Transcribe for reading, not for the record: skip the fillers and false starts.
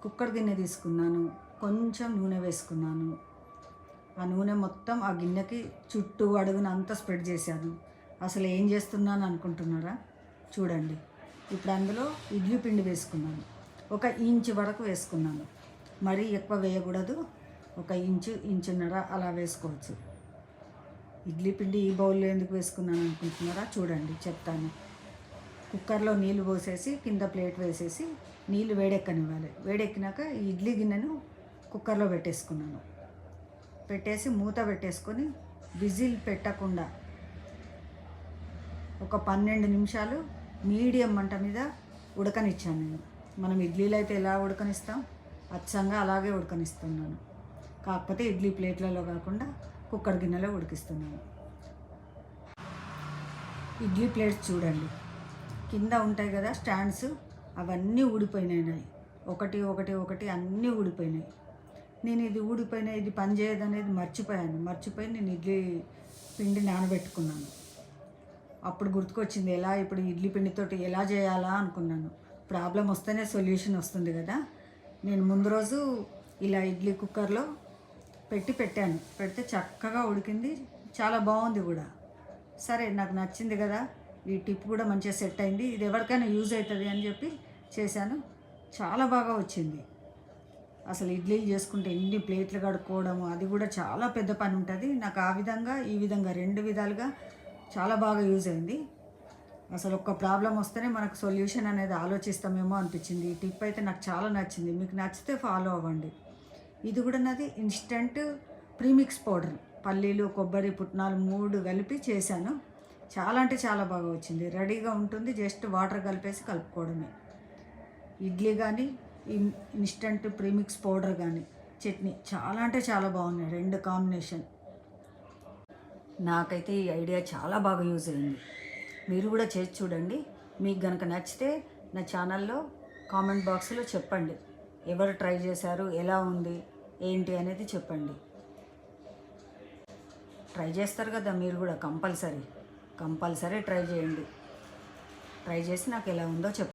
Cooker గిన్నె తీసుకున్నాను, కొంచెం నూనె వేసుకున్నాను. ఆ నూనె మొత్తం ఆ గిన్నెకి చుట్టూ అడుగున అంతా స్ప్రెడ్ చేశాను. అసలు ఏం చేస్తున్నాను అనుకుంటున్నారా? చూడండి. ఇప్పుడు అందులో ఇడ్లీ పిండి వేసుకున్నాను. 1 ఇంచు వరకు వేసుకున్నాను. మరీ ఎక్కువ వేయకూడదు. 1 ఇంచు, ఇంచున్నర అలా వేసుకోవచ్చు. ఇడ్లీ పిండి ఈ బౌల్లో ఎందుకు వేసుకున్నాను అనుకుంటున్నారా? చూడండి, చెప్తాను. కుక్కర్లో నీళ్ళు పోసేసి కింద ప్లేట్ వేసేసి నీళ్ళు వేడెక్కనివ్వాలి. వేడెక్కినాక ఈ ఇడ్లీ గిన్నెను కుక్కర్లో పెట్టేసుకున్నాను. పెట్టేసి మూత పెట్టేసుకొని విజిల్ పెట్టకుండా ఒక 12 నిమిషాలు మీడియం మంట మీద ఉడకనిచ్చాను నేను. మనం ఇడ్లీలో అయితే ఎలా ఉడకనిస్తాం, అచ్చంగా అలాగే ఉడకనిస్తున్నాను. కాకపోతే ఇడ్లీ ప్లేట్లలో కాకుండా కుక్కర్ గిన్నెలో ఉడికిస్తున్నాను. ఇడ్లీ ప్లేట్స్ చూడండి, కింద ఉంటాయి కదా స్టాండ్స్, అవన్నీ ఊడిపోయినాయి. ఒకటి అన్నీ ఊడిపోయినాయి. నేను ఇది ఊడిపోయినాయి, ఇది పని చేయదు అనేది మర్చిపోయి నేను ఇడ్లీ పిండి నానబెట్టుకున్నాను. అప్పుడు గుర్తుకొచ్చింది, ఇప్పుడు ఇడ్లీ పిండితోటి ఎలా చేయాలా అనుకున్నాను. ప్రాబ్లం వస్తేనే సొల్యూషన్ వస్తుంది కదా. నేను ముందు రోజు ఇలా ఇడ్లీ కుక్కర్లో పెడితే చక్కగా ఉడికింది, చాలా బాగుంది కూడా. సరే, నాకు నచ్చింది కదా, ఈ టిప్ కూడా మంచిగా సెట్ అయింది, ఇది ఎవరికైనా యూజ్ అవుతుంది అని చెప్పి చేశాను. చాలా బాగా వచ్చింది. అసలు ఇడ్లీలు చేసుకుంటే ఎన్ని ప్లేట్లు కడుక్కోవడము, అది కూడా చాలా పెద్ద పని ఉంటుంది. నాకు ఆ విధంగా ఈ విధంగా 2 విధాలుగా చాలా బాగా యూజ్ అయింది. అసలు ఒక్క ప్రాబ్లం వస్తేనే మనకు సొల్యూషన్ అనేది ఆలోచిస్తామేమో అనిపించింది. ఈ టిప్ అయితే నాకు చాలా నచ్చింది. మీకు నచ్చితే ఫాలో అవ్వండి. ఇది కూడా నాది ఇన్స్టెంట్ ప్రీమిక్స్ పౌడర్, పల్లీలు, కొబ్బరి, పుట్నాలు 3 కలిపి చేశాను. చాలా అంటే చాలా బాగా వచ్చింది. రెడీగా ఉంటుంది, జస్ట్ వాటర్ కలిపేసి కలుపుకోవడమే. ఇడ్లీ కానీ ఇన్స్టెంట్ ప్రీమిక్స్ పౌడర్ కానీ చట్నీ చాలా అంటే చాలా బాగున్నాయి, 2 కాంబినేషన్. నాకైతే ఈ ఐడియా చాలా బాగా యూజ్ అయింది. మీరు కూడా చేసి చూడండి. మీకు కనుక నచ్చితే నా ఛానల్లో కామెంట్ బాక్స్లో చెప్పండి, ఎవరు ట్రై చేశారు, ఎలా ఉంది ఏంటి అనేది చెప్పండి. ట్రై చేస్తారు కదా మీరు కూడా, కంపల్సరీ ట్రై చేయండి. ట్రై చేసి నాకు ఎలా ఉందో చెప్పండి.